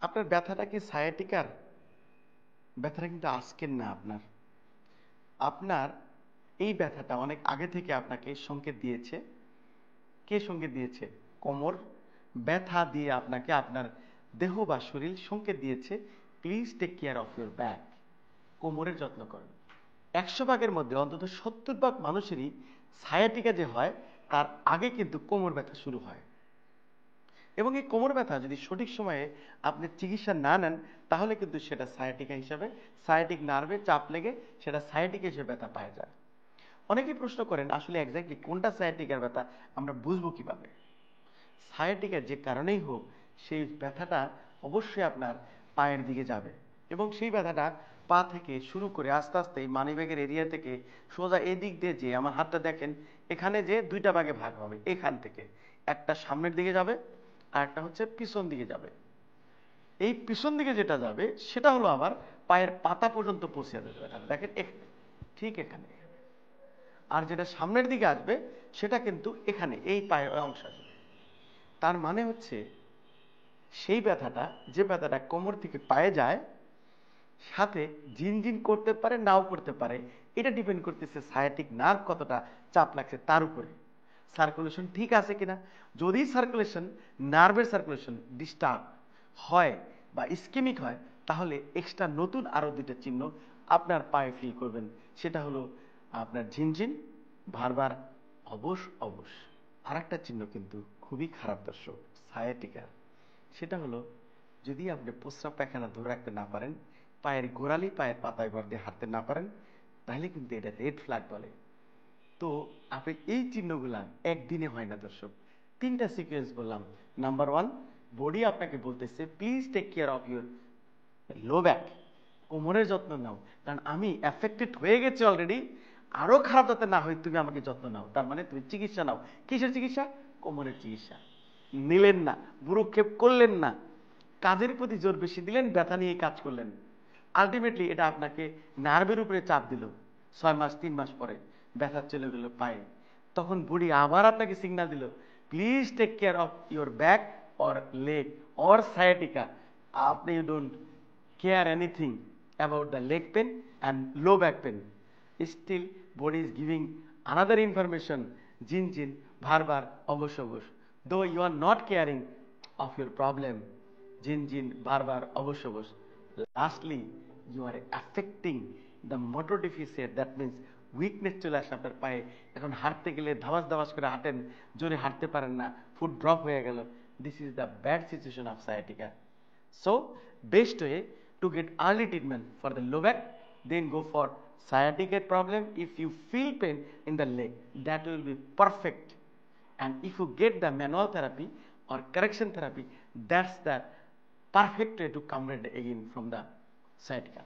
আপনার ব্যথাটা কি সায়াটিকার? ব্যথাটা কিন্তু আজকের না আপনার। আপনার এই ব্যথাটা অনেক আগে থেকে আপনাকে সংকেত দিয়েছে। কে সংকেত দিয়েছে? কোমর ব্যথা দিয়ে আপনাকে আপনার দেহ বা শরীর সংকেত দিয়েছে, please take care of your back. কোমরের যত্ন করেন। 100 ভাগের মধ্যে অন্তত 70 ভাগ মানুষেরই সায়াটিকা যে হয় তার আগে কিন্তু কোমর ব্যথা শুরু হয়। এবং এই কোমর ব্যথা যদি সঠিক সময়ে আপনি চিকিৎসা না নেন তাহলে কিন্তু সেটা সায়াটিকা হিসাবে, সায়াটিক নার্ভে চাপ লেগে সেটা সায়াটিকা হিসেবে ব্যথা পাওয়া যায়। অনেকেই প্রশ্ন করেন আসলে এক্স্যাক্টলি কোনটা সায়াটিকার ব্যথা আমরা বুঝবো কিভাবে? সায়াটিকার যে কারণেই হোক সেই ব্যথাটা অবশ্যই আপনার পায়ের দিকে যাবে এবং সেই ব্যথাটা পা থেকে শুরু করে আস্তে আস্তে এই মানিব্যাগের এরিয়া থেকে সোজা এদিক দিয়ে যে আমার হাতটা দেখেন এখানে যে দুইটা ভাগে ভাগ হবে, এখান থেকে একটা সামনের দিকে যাবে আর একটা হচ্ছে পিছন দিকে যাবে। এই পিছন দিকে যেটা যাবে সেটা হলো আবার পায়ের পাতা পর্যন্ত পৌঁছে যাবে ব্যথাটা, দেখেন ঠিক এখানে। আর যেটা সামনের দিকে আসবে সেটা কিন্তু এখানে এই পায়ের অংশ আসবে। তার মানে হচ্ছে সেই ব্যথাটা, যে ব্যথাটা কোমর থেকে পায়ে যায় সাথে ঝিনঝিন করতে পারে নাও করতে পারে, এটা ডিপেন্ড করতেছে সায়াটিক নার্ভ কতটা চাপ লাগছে তার উপরে, সার্কুলেশন ঠিক আছে কিনা। যদি সার্কুলেশন, নার্ভের সার্কুলেশন ডিস্টার্ব হয় বা ইস্কেমিক হয় তাহলে এক্সট্রা নতুন আরো দুইটা চিহ্ন আপনার পায়ে ফিল করবেন। সেটা হলো আপনার ঝিনঝিন, বারবার অবশ অবশ। আর একটা চিহ্ন কিন্তু খুবই খারাপ দর্শক সায়াটিকার, সেটা হলো যদি আপনি প্রস্রাব পায়খানা ধরে রাখতে না পারেন, পায়ের গোড়ালি পায়ের পাতায় ভর দিয়ে হাঁটতে না পারেন, তাহলে কিন্তু এটা রেড ফ্ল্যাগ বলে। তো আপনি এই চিহ্নগুলা একদিনে হয় না দর্শক। 3টা সিকোয়েন্স বললাম। নাম্বার 1, বডি আপনাকে বলতেছে please take care of your low back, কোমরের যত্ন নাও, কারণ আমি এফেক্টেড হয়ে গেছি অলরেডি, আরো খারাপ যাতে না হয় তুমি আমাকে যত্ন নাও। তার মানে তুমি চিকিৎসা নাও। কিসের চিকিৎসা? কোমরের চিকিৎসা। নিলেন না, ভ্রুক্ষেপ করলেন না, কাজের প্রতি জোর বেশি দিলেন, ব্যথা নিয়ে কাজ করলেন। আলটিমেটলি এটা আপনাকে নার্ভের উপরে চাপ দিল। 6 মাস 3 মাস পরে ব্যথা চলে গেল পায়ে। তখন বুড়ি আবার আপনাকে সিগন্যাল দিল, please take care of your back or leg or sciatica. আপনি you don't care anything about the leg pain and low back pain. Still, body is giving another information, jin jin, bhar bhar, obosh obosh. Though you are not caring of your problem, jin jin, bhar bhar, obosh obosh. Lastly, you are affecting the motor deficit. That means weakness চলে আসে আপনার পায়ে। এখন হাঁটতে গেলে ধাবাস ধাবাস করে হাঁটেন, জোরে হাঁটতে পারেন না, ফুট ড্রপ হয়ে গেল। This is the bad situation of sciatica. So, best way to get early treatment for the low back, then go for sciatica problem. If you feel pain in the leg, that will be perfect. And if you get the manual therapy or correction therapy, that's the perfect way to come rid again from the sciatica.